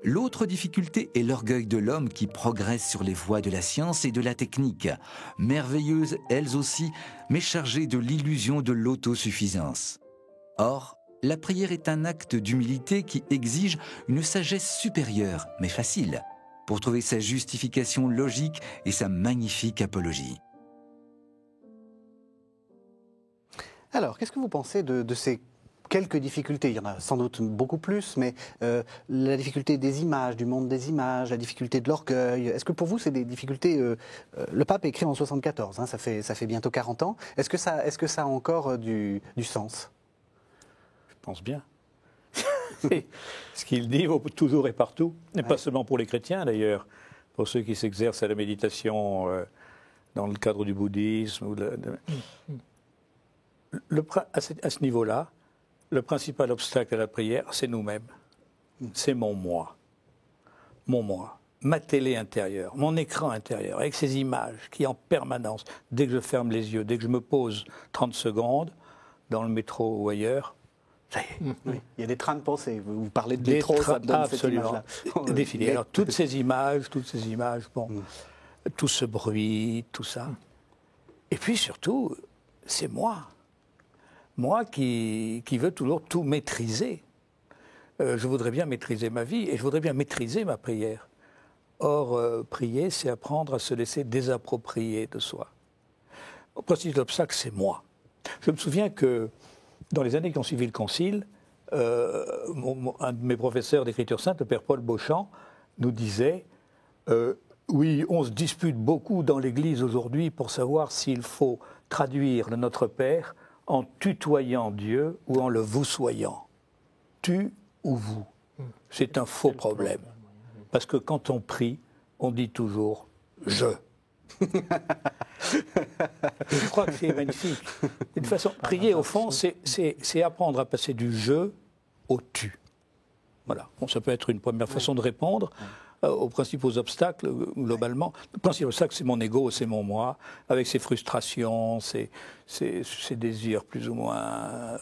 L'autre difficulté est l'orgueil de l'homme qui progresse sur les voies de la science et de la technique, merveilleuses elles aussi, mais chargées de l'illusion de l'autosuffisance. Or, la prière est un acte d'humilité qui exige une sagesse supérieure, mais facile, pour trouver sa justification logique et sa magnifique apologie. Alors, qu'est-ce que vous pensez de ces quelques difficultés. Il y en a sans doute beaucoup plus, mais la difficulté des images, du monde des images, la difficulté de l'orgueil. Est-ce que pour vous, c'est des difficultés le pape écrit en 74, hein, ça fait bientôt 40 ans. Est-ce que ça a encore du sens? Je pense bien. Ce qu'il dit vaut toujours et partout, et pas seulement pour les chrétiens d'ailleurs, pour ceux qui s'exercent à la méditation dans le cadre du bouddhisme. À ce niveau-là, le principal obstacle à la prière, c'est nous-mêmes. C'est mon moi. Mon moi. Ma télé intérieure, mon écran intérieur, avec ces images qui en permanence, dès que je ferme les yeux, dès que je me pose 30 secondes dans le métro ou ailleurs, ça y est. Oui. Il y a des trains de pensée. Vous parlez de métro, ça donne cette image-là. Défilé. Alors toutes ces images, bon, tout ce bruit, tout ça. Et puis surtout, c'est moi. Moi qui veux toujours tout maîtriser. Je voudrais bien maîtriser ma vie et je voudrais bien maîtriser ma prière. Or, prier, c'est apprendre à se laisser désapproprier de soi. Au principe, l'obstacle, c'est moi. Je me souviens que dans les années qui ont suivi le Concile, un de mes professeurs d'écriture sainte, le père Paul Beauchamp, nous disait oui, on se dispute beaucoup dans l'Église aujourd'hui pour savoir s'il faut traduire le Notre Père en tutoyant Dieu ou en le voussoyant. Tu ou vous. C'est un faux problème. Parce que quand on prie, on dit toujours « je ». Je crois que c'est magnifique. De toute façon, prier, au fond, c'est apprendre à passer du « je » au « tu ». Voilà. Bon, ça peut être une première façon de répondre aux principaux obstacles, globalement. Le principal obstacle, c'est mon ego, c'est mon moi, avec ses frustrations, ses désirs plus ou moins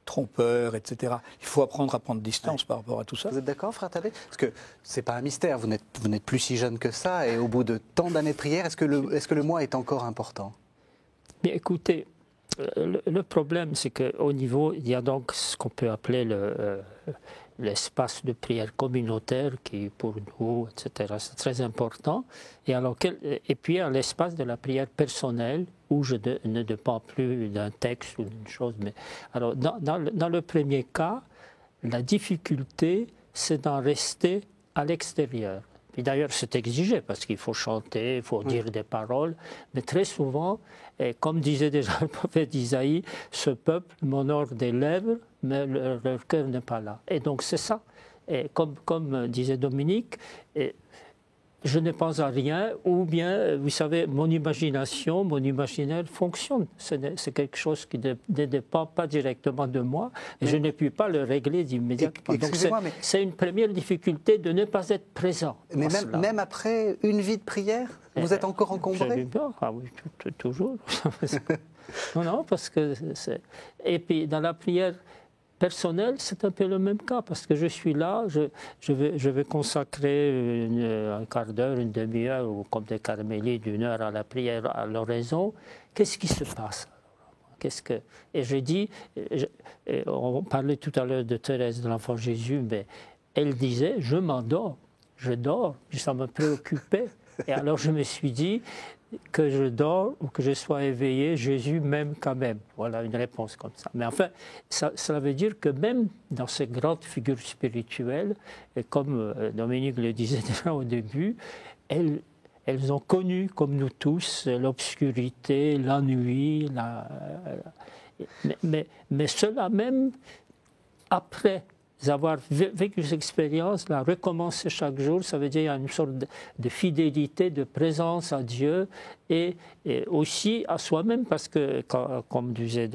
trompeurs, etc. Il faut apprendre à prendre distance par rapport à tout ça. Vous êtes d'accord, frère Thaddée? Parce que c'est pas un mystère, vous n'êtes plus si jeune que ça, et au bout de tant d'années de prière, est-ce que le moi est encore important? Bien, écoutez, le problème, c'est qu'au niveau, il y a donc ce qu'on peut appeler l'espace de prière communautaire qui, pour nous, etc., c'est très important. Et puis, il y a l'espace de la prière personnelle où je ne dépends plus d'un texte ou d'une chose. Mais, alors, dans le premier cas, la difficulté, c'est d'en rester à l'extérieur. Et d'ailleurs, c'est exigé parce qu'il faut chanter, il faut dire des paroles. Mais très souvent, et comme disait déjà le prophète Isaïe, ce peuple m'honore des lèvres, mais leur cœur n'est pas là. Et donc c'est ça. Et comme disait Dominique, je ne pense à rien, ou bien, vous savez, mon imagination, mon imaginaire fonctionne. C'est quelque chose qui ne dépend pas directement de moi, et je ne puis pas le régler immédiatement. Donc c'est une première difficulté de ne pas être présent. Mais même après une vie de prière, vous êtes encore encombré? Ah oui, toujours. Non, parce que c'est... Et puis, dans la prière personnel, c'est un peu le même cas, parce que je suis là, je vais consacrer un quart d'heure, une demi-heure, ou comme des carmélites, 1 heure à la prière à l'oraison. Qu'est-ce qui se passe? Et je dis, on parlait tout à l'heure de Thérèse de l'Enfant Jésus, mais elle disait, je m'endors, je dors, ça me préoccupait. Et alors je me suis dit, que je dors ou que je sois éveillé, Jésus m'aime quand même. Voilà une réponse comme ça. Mais enfin, ça veut dire que même dans ces grandes figures spirituelles, et comme Dominique le disait déjà au début, elles ont connu, comme nous tous, l'obscurité, l'ennui, mais cela même après avoir vécu cette expérience, la recommencer chaque jour, ça veut dire qu'il y a une sorte de fidélité, de présence à Dieu et aussi à soi-même, parce que, comme disait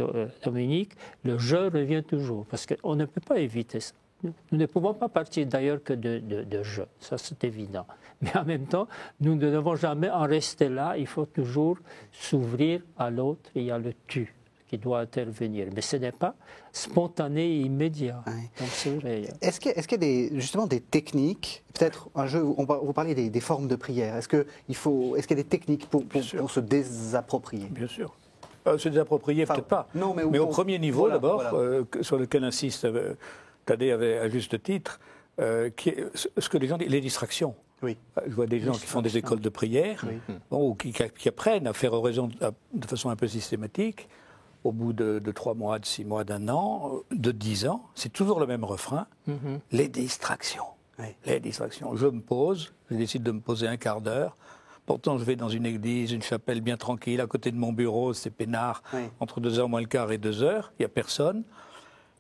Dominique, le je revient toujours, parce qu'on ne peut pas éviter ça. Nous ne pouvons pas partir d'ailleurs que de je, ça c'est évident. Mais en même temps, nous ne devons jamais en rester là, il faut toujours s'ouvrir à l'autre, il y a le tu qui doit intervenir. Mais ce n'est pas spontané et immédiat. Oui. Donc c'est vrai. Est-ce qu'il y a justement des techniques, peut-être un jeu, vous parliez des formes de prière, est-ce qu'il y a des techniques pour se désapproprier? Bien sûr. Se désapproprier, peut-être pas. Non, mais au premier niveau, voilà, d'abord, sur lequel insiste Thaddée avait à juste titre, ce que les gens disent, les distractions. Oui. Je vois des gens qui font des écoles de prière, ou qui apprennent à faire oraison de façon un peu systématique. au bout de 3 mois, de 6 mois, d'1 an, de 10 ans, c'est toujours le même refrain, les distractions. Oui. Les distractions. Je me pose, je décide de me poser un quart d'heure. Pourtant, je vais dans une église, une chapelle bien tranquille, à côté de mon bureau, c'est peinard, Oui. entre 2h moins le quart et 2h, il n'y a personne.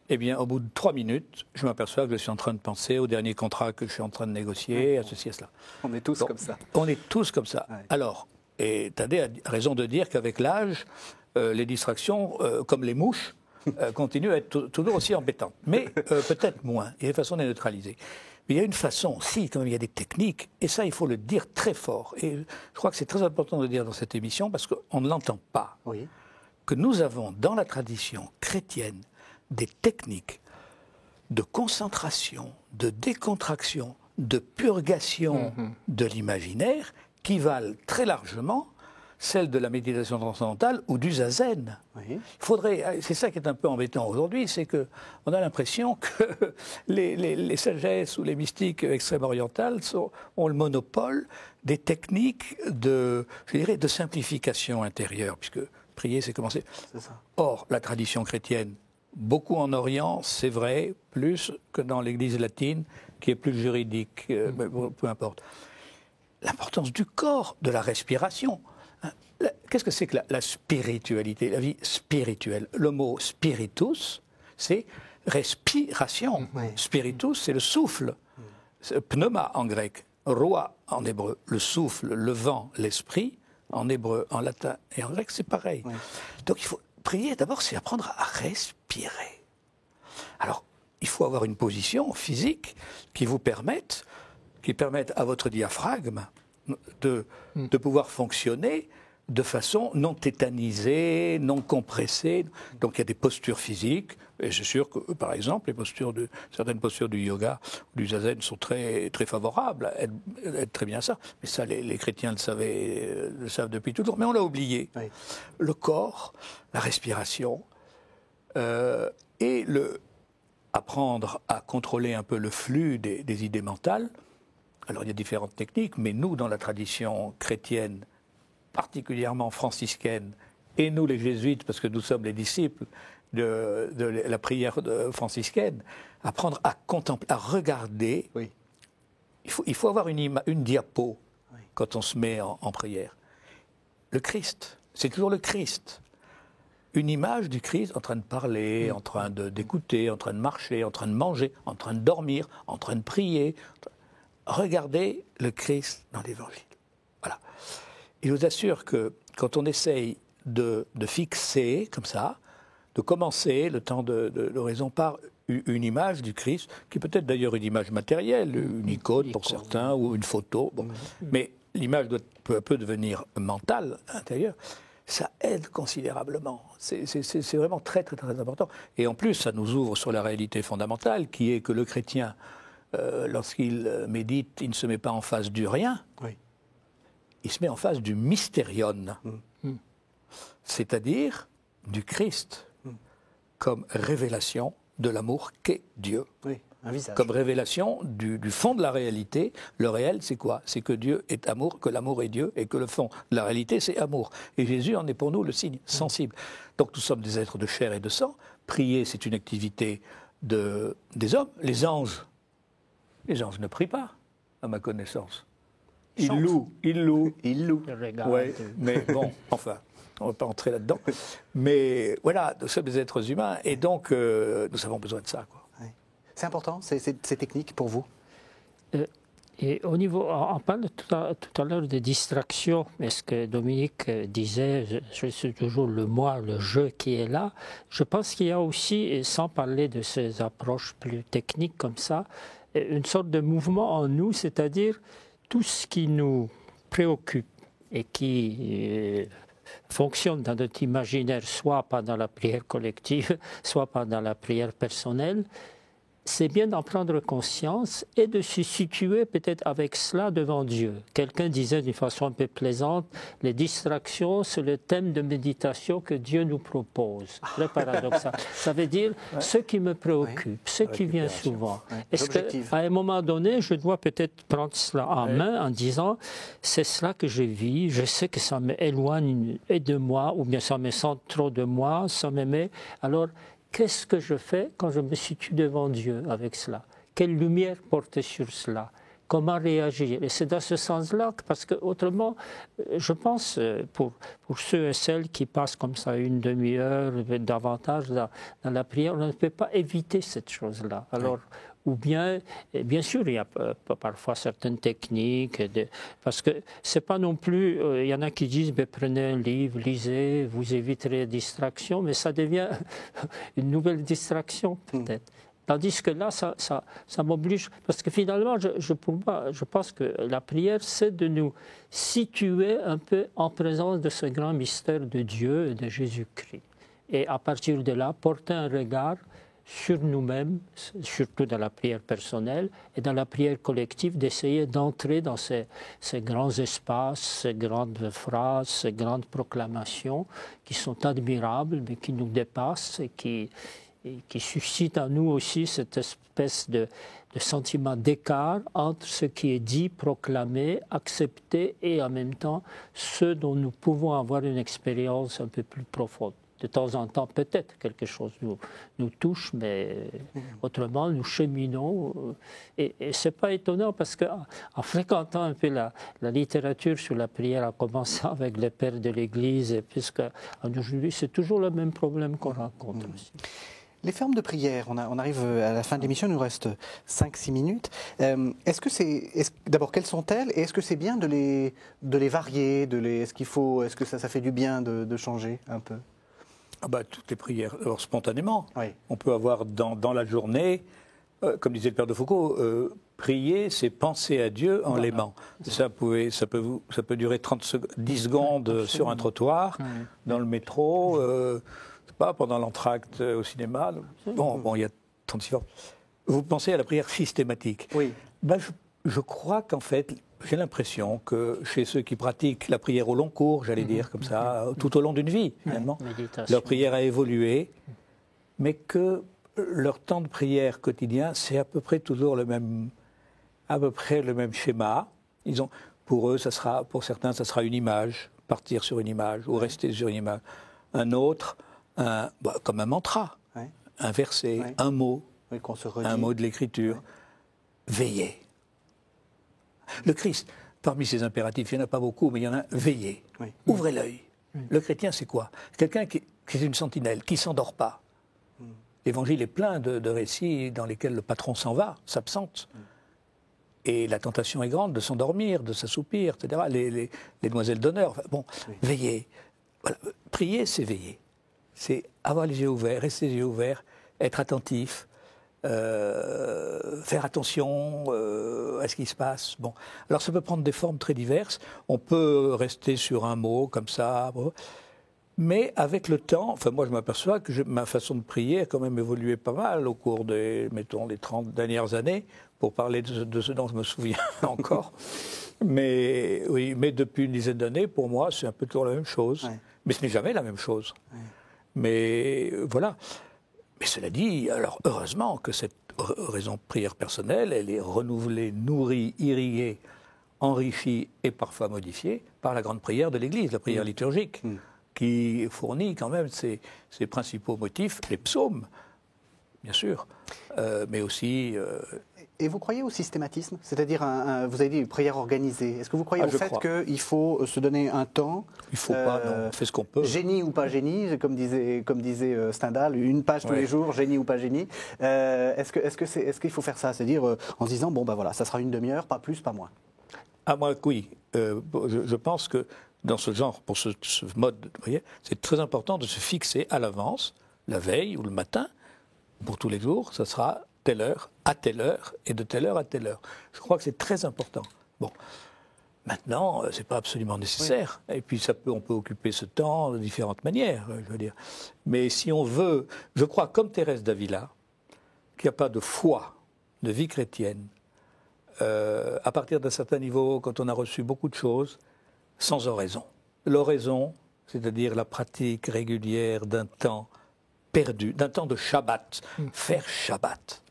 Eh bien, au bout de 3 minutes, je m'aperçois que je suis en train de penser au dernier contrat que je suis en train de négocier, à ceci, à cela. On est tous Donc, comme ça. On est tous comme ça. Ouais. Alors, et Thaddée a raison de dire qu'avec l'âge, les distractions, comme les mouches, continuent à être toujours aussi embêtantes. Mais peut-être moins. Il y a une façon de les neutraliser. Mais il y a une façon aussi, quand même, il y a des techniques, et ça, il faut le dire très fort. Et je crois que c'est très important de le dire dans cette émission, parce qu'on ne l'entend pas. Oui. Que nous avons, dans la tradition chrétienne, des techniques de concentration, de décontraction, de purgation de l'imaginaire qui valent très largement celles de la méditation transcendantale ou du zazen. Oui. C'est ça qui est un peu embêtant aujourd'hui, c'est qu'on a l'impression que les sagesses ou les mystiques extrême-orientales ont le monopole des techniques de simplification intérieure, puisque prier, c'est commencer. C'est ça. Or, la tradition chrétienne, beaucoup en Orient, c'est vrai, plus que dans l'Église latine, qui est plus juridique, mais peu importe. L'importance du corps, de la respiration. Qu'est-ce que c'est que la spiritualité, la vie spirituelle? Le mot spiritus, c'est respiration. Oui. Spiritus, c'est le souffle. C'est pneuma en grec, roi en hébreu, le souffle, le vent, l'esprit. En hébreu, en latin et en grec, c'est pareil. Oui. Donc il faut prier, d'abord, c'est apprendre à respirer. Alors, il faut avoir une position physique qui permette à votre diaphragme de pouvoir fonctionner de façon non tétanisée, non compressée. Donc il y a des postures physiques, et c'est sûr que, par exemple, certaines postures du yoga ou du zazen sont très, très favorables, aident très bien à ça. Mais ça, les chrétiens le savent depuis toujours, mais on l'a oublié. Oui. Le corps, la respiration, et apprendre à contrôler un peu le flux des idées mentales. Alors il y a différentes techniques, mais nous, dans la tradition chrétienne, particulièrement franciscaine, et nous les jésuites, parce que nous sommes les disciples de la prière franciscaine, apprendre à contempler, à regarder. Oui. Il faut avoir une diapo Oui. quand on se met en prière. Le Christ, c'est toujours le Christ. Une image du Christ en train de parler, en train d'écouter, en train de marcher, en train de manger, en train de dormir, en train de prier. Regardez le Christ dans l'Évangile. Voilà. Il vous assure que quand on essaye de fixer comme ça, de commencer le temps de l'oraison par une image du Christ, qui peut être d'ailleurs une image matérielle, une icône pour certains, ou une photo, bon. Mais l'image doit peu à peu devenir mentale, intérieure, ça aide considérablement. C'est vraiment très, très, très important. Et en plus, ça nous ouvre sur la réalité fondamentale, qui est que le chrétien, lorsqu'il médite, il ne se met pas en face du rien, Oui. il se met en face du mystérion, c'est-à-dire du Christ, comme révélation de l'amour qu'est Dieu. Oui. Un visage. Comme révélation du fond de la réalité. Le réel, c'est quoi? C'est que Dieu est amour, que l'amour est Dieu, et que le fond de la réalité, c'est amour. Et Jésus en est pour nous le signe sensible. Donc nous sommes des êtres de chair et de sang. Prier, c'est une activité des hommes. Les anges ne prient pas, à ma connaissance. Ils Chantent. louent. Il loue. Je regarde. Ouais, mais bon, enfin, on ne va pas entrer là-dedans. Mais voilà, nous sommes des êtres humains, et donc nous avons besoin de ça, quoi. Oui. C'est important, ces techniques pour vous? Et au niveau, on parle tout à l'heure de distraction, mais ce que Dominique disait, c'est toujours le moi, le je qui est là. Je pense qu'il y a aussi, et sans parler de ces approches plus techniques comme ça, une sorte de mouvement en nous, c'est-à-dire tout ce qui nous préoccupe et qui fonctionne dans notre imaginaire, soit pendant la prière collective, soit pendant la prière personnelle, c'est bien d'en prendre conscience et de se situer peut-être avec cela devant Dieu. Quelqu'un disait d'une façon un peu plaisante, les distractions, c'est le thème de méditation que Dieu nous propose. Très paradoxal. Ça veut dire ce qui me préoccupe, ce qui vient souvent. Est-ce qu'à un moment donné, je dois peut-être prendre cela en main en disant, c'est cela que je vis, je sais que ça m'éloigne de moi, ou bien ça me centre trop de moi, ça me met... Alors, qu'est-ce que je fais quand je me situe devant Dieu avec cela? Quelle lumière porter sur cela? Comment réagir? Et c'est dans ce sens-là, parce que autrement, je pense, pour ceux et celles qui passent comme ça une demi-heure, davantage dans la prière, on ne peut pas éviter cette chose-là. Alors, ou bien, sûr, il y a parfois certaines techniques, parce que c'est pas non plus, il y en a qui disent, prenez un livre, lisez, vous éviterez les distractions, mais ça devient une nouvelle distraction peut-être. Tandis que là, ça m'oblige, parce que finalement, je pense que la prière, c'est de nous situer un peu en présence de ce grand mystère de Dieu et de Jésus-Christ. Et à partir de là, porter un regard sur nous-mêmes, surtout dans la prière personnelle et dans la prière collective, d'essayer d'entrer dans ces grands espaces, ces grandes phrases, ces grandes proclamations qui sont admirables, mais qui nous dépassent et qui suscitent en nous aussi cette espèce de sentiment d'écart entre ce qui est dit, proclamé, accepté et en même temps ce dont nous pouvons avoir une expérience un peu plus profonde. De temps en temps, peut-être quelque chose nous touche, mais autrement, nous cheminons. Et ce n'est pas étonnant parce qu'en fréquentant un peu la littérature sur la prière, en commençant avec les pères de l'Église, et puisqu'aujourd'hui, c'est toujours le même problème qu'on rencontre aussi. Les formes de prière, on arrive à la fin de l'émission, il nous reste 5-6 minutes. D'abord, quelles sont-elles? Et est-ce que c'est bien de les varier? Est-ce que ça fait du bien de changer un peu? Toutes les prières, alors spontanément. Oui. On peut avoir dans la journée, comme disait le père de Foucault, prier, c'est penser à Dieu en l'aimant. Ça peut durer 10 secondes sur un trottoir, dans le métro, pas pendant l'entracte au cinéma. Bon, il y a 36 formes. Vous pensez à la prière systématique. Oui. Je crois qu'en fait, j'ai l'impression que chez ceux qui pratiquent la prière au long cours, j'allais dire comme ça, tout au long d'une vie, finalement, leur prière a évolué, mais que leur temps de prière quotidien, c'est à peu près toujours le même schéma. Pour eux, pour certains, ça sera une image, partir sur une image ou rester sur une image. Un autre, comme un mantra, un verset, un mot, un mot de l'écriture. Veiller. Le Christ, parmi ses impératifs, il n'y en a pas beaucoup, mais il y en a un, veillez, ouvrez l'œil. Le chrétien, c'est quoi? Quelqu'un qui est une sentinelle, qui ne s'endort pas. L'Évangile est plein de récits dans lesquels le patron s'en va, s'absente. Et la tentation est grande de s'endormir, de s'assoupir, etc. Les demoiselles d'honneur, veillez. Voilà. Prier, c'est veiller. C'est avoir les yeux ouverts, rester les yeux ouverts, être attentif, faire attention à ce qui se passe. Bon. Alors ça peut prendre des formes très diverses. On peut rester sur un mot comme ça, mais avec le temps, moi je m'aperçois que ma façon de prier a quand même évolué pas mal au cours des 30 dernières années, pour parler de ce dont je me souviens encore. Mais depuis une dizaine d'années, pour moi, c'est un peu toujours la même chose. Mais ce n'est jamais la même chose. Mais voilà. Mais cela dit, alors heureusement que cette raison de prière personnelle, elle est renouvelée, nourrie, irriguée, enrichie et parfois modifiée par la grande prière de l'Église, la prière liturgique, qui fournit quand même ses principaux motifs, les psaumes, bien sûr, mais aussi... Et vous croyez au systématisme? C'est-à-dire, vous avez dit une prière organisée. Est-ce que vous croyez au fait qu'il faut se donner un temps? Il ne faut pas, non, on fait ce qu'on peut. Génie ou pas génie, comme disait Stendhal, une page tous les jours, génie ou pas génie. Est-ce qu'il faut faire ça? C'est-à-dire en se disant, ça sera une demi-heure, pas plus, pas moins. Moi, oui. Je pense que dans ce genre, pour ce mode de prière, c'est très important de se fixer à l'avance, la veille ou le matin, pour tous les jours, ça sera telle heure, à telle heure, et de telle heure à telle heure. Je crois que c'est très important. Bon, maintenant, ce n'est pas absolument nécessaire. Et puis, on peut occuper ce temps de différentes manières, je veux dire. Mais si on veut, je crois, comme Thérèse d'Avila, qu'il n'y a pas de foi, de vie chrétienne, à partir d'un certain niveau, quand on a reçu beaucoup de choses, sans oraison. L'oraison, c'est-à-dire la pratique régulière d'un temps perdu, d'un temps de Shabbat, faire Shabbat.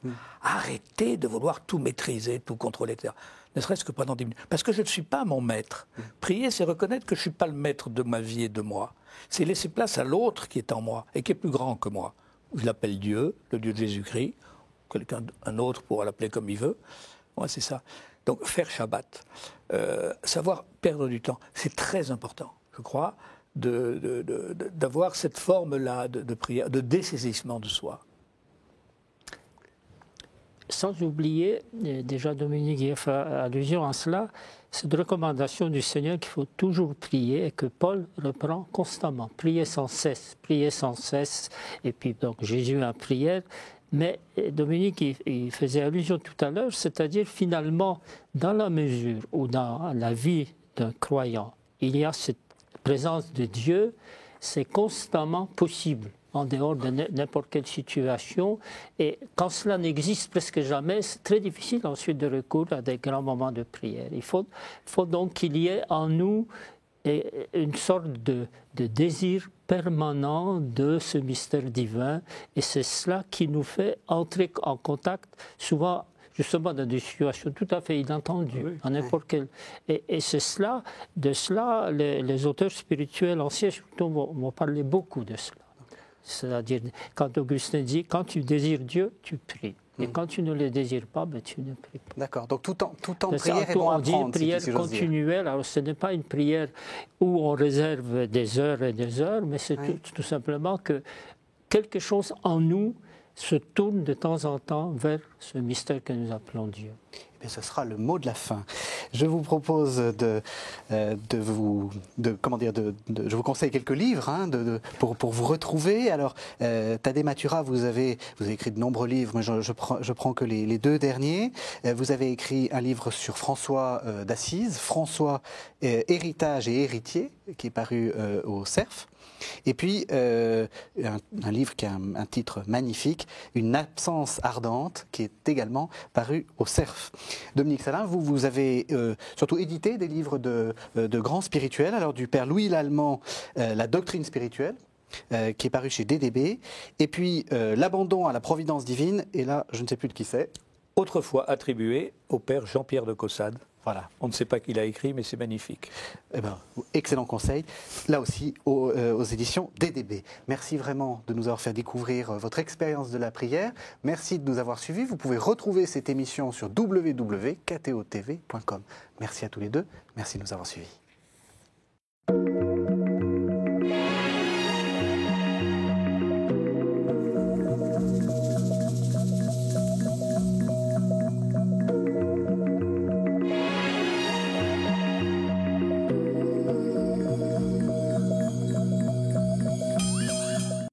Arrêtez de vouloir tout maîtriser, tout contrôler, etc. Ne serait-ce que pendant 10 minutes. Parce que je ne suis pas mon maître. Prier, c'est reconnaître que je ne suis pas le maître de ma vie et de moi. C'est laisser place à l'autre qui est en moi et qui est plus grand que moi. Je l'appelle Dieu, le Dieu de Jésus-Christ. Un autre pourra l'appeler comme il veut. Moi, c'est ça. Donc, faire Shabbat, savoir perdre du temps, c'est très important, je crois, d'avoir cette forme-là de prière, de dessaisissement de soi. Sans oublier, déjà Dominique y a fait allusion à cela, cette recommandation du Seigneur qu'il faut toujours prier et que Paul reprend constamment. Prier sans cesse, et puis donc Jésus en prière. Mais Dominique, il faisait allusion tout à l'heure, c'est-à-dire finalement, dans la mesure où dans la vie d'un croyant, il y a cette présence de Dieu, c'est constamment possible, en dehors de n'importe quelle situation. Et quand cela n'existe presque jamais, c'est très difficile ensuite de recourir à des grands moments de prière. Il faut donc qu'il y ait en nous une sorte de désir permanent de ce mystère divin, et c'est cela qui nous fait entrer en contact, souvent justement dans des situations tout à fait inattendues, à n'importe quel. Et c'est cela, les auteurs spirituels anciens surtout m'ont parlé beaucoup de cela. C'est-à-dire, quand Augustin dit, quand tu désires Dieu, tu pries. Et quand tu ne le désires pas, ben, tu ne pries pas. D'accord, donc tout en prière est bon à prendre. On dit une prière continuelle, alors ce n'est pas une prière où on réserve des heures et des heures, mais c'est tout simplement que quelque chose en nous se tourne de temps en temps vers ce mystère que nous appelons Dieu. Eh bien, ce sera le mot de la fin. Je vous propose je vous conseille quelques livres pour vous retrouver. Alors, Thaddée Mathura, vous avez écrit de nombreux livres, mais je prends que les deux derniers. Vous avez écrit un livre sur François d'Assise, François, héritage et héritier, qui est paru au Cerf. Et puis, un livre qui a un titre magnifique, Une absence ardente, qui est également paru au Cerf. Dominique Salin, vous avez surtout édité des livres de grands spirituels, alors du père Louis Lallemand, La doctrine spirituelle, qui est paru chez DDB, et puis L'abandon à la providence divine, et là, je ne sais plus de qui c'est. Autrefois attribué au père Jean-Pierre de Caussade. Voilà. On ne sait pas qui l'a écrit, mais c'est magnifique. Eh ben, excellent conseil, là aussi aux éditions DDB. Merci vraiment de nous avoir fait découvrir votre expérience de la prière. Merci de nous avoir suivis. Vous pouvez retrouver cette émission sur www.ktotv.com. Merci à tous les deux. Merci de nous avoir suivis.